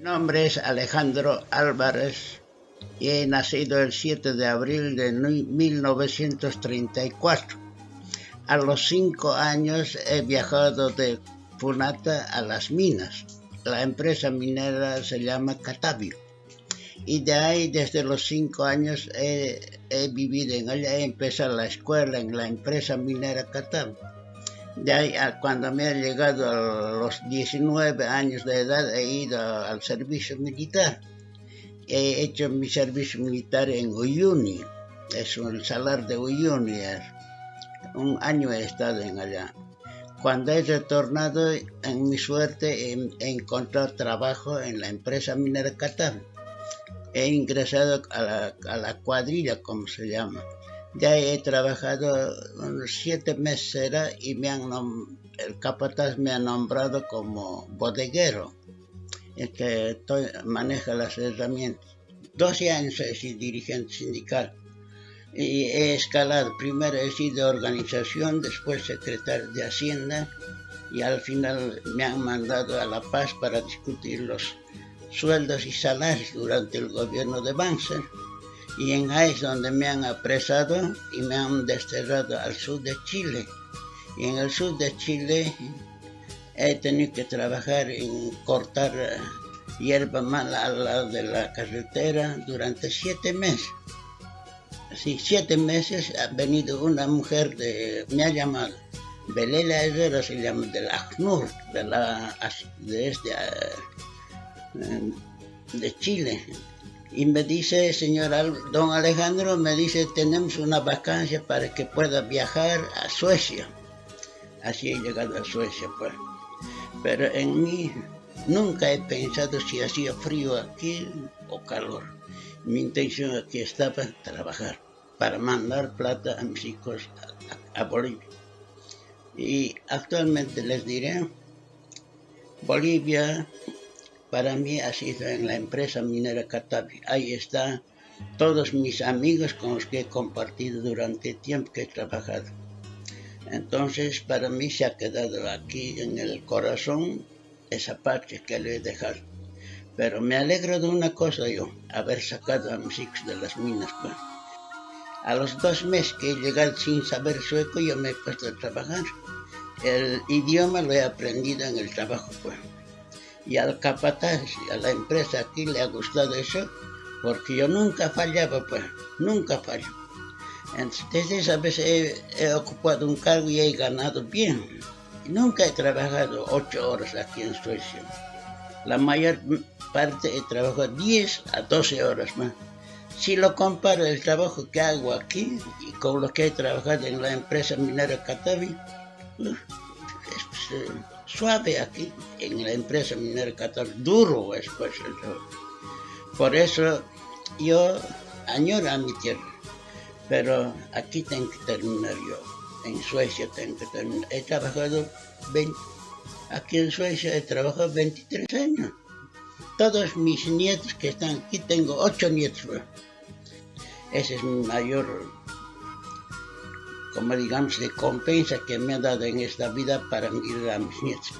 Mi nombre es Alejandro Álvarez y he nacido el 7 de abril de 1934. A los 5 años he viajado de Punata a las minas. La empresa minera se llama Catavio. Y de ahí, desde los 5 años, he vivido en ella. He empezado la escuela en la empresa minera Catavio. De ahí, cuando me ha llegado a los 19 años de edad, he ido al servicio militar. He hecho mi servicio militar en Uyuni, es el salar de Uyuni. Un año he estado en allá. Cuando he retornado, en mi suerte, he encontrado trabajo en la empresa minera Catavio. He ingresado a la cuadrilla, como se llama. Ya he trabajado unos 7 meses y el capataz me ha nombrado como bodeguero, el que maneja las herramientas. 12 años he sido dirigente sindical y he escalado. Primero he sido organización, después secretario de Hacienda y al final me han mandado a La Paz para discutir los sueldos y salarios durante el gobierno de Banzer. Y en ahí es donde me han apresado y me han desterrado al sur de Chile. Y en el sur de Chile he tenido que trabajar en cortar hierba mala al lado de la carretera durante 7 meses. Sí, 7 meses ha venido una mujer me ha llamado, Belela Herrera se llama, del ACNUR, de Chile. Y me dice, don Alejandro, me dice, tenemos una vacancia para que pueda viajar a Suecia. Así he llegado a Suecia, pues. Pero en mí nunca he pensado si hacía frío aquí o calor. Mi intención aquí estaba trabajar para mandar plata a mis hijos a Bolivia. Y actualmente les diré, Bolivia para mí ha sido en la empresa minera Catavio. Ahí están todos mis amigos con los que he compartido durante el tiempo que he trabajado. Entonces, para mí se ha quedado aquí en el corazón esa parte que le he dejado. Pero me alegro de una cosa yo, haber sacado a mis hijos de las minas. Pues. A los 2 meses que he llegado sin saber sueco, yo me he puesto a trabajar. El idioma lo he aprendido en el trabajo, pues. Y al capataz, a la empresa aquí le ha gustado eso, porque yo nunca fallaba, pues, nunca fallo. Entonces, desde esa vez he ocupado un cargo y he ganado bien. Y nunca he trabajado 8 horas aquí en Suecia. La mayor parte he trabajado 10 a 12 horas más. Si lo comparo el trabajo que hago aquí y con lo que he trabajado en la empresa minera Catavio, es suave aquí, en la empresa minera Catavio, duro es pues el trabajo. Por eso yo añoro a mi tierra, pero aquí tengo que terminar yo, en Suecia tengo que terminar. He trabajado aquí en Suecia he trabajado 23 años. Todos mis nietos que están aquí, tengo 8 nietos. Ese es mi mayor, como digamos, recompensa que me ha dado en esta vida para mirar a mis nietos.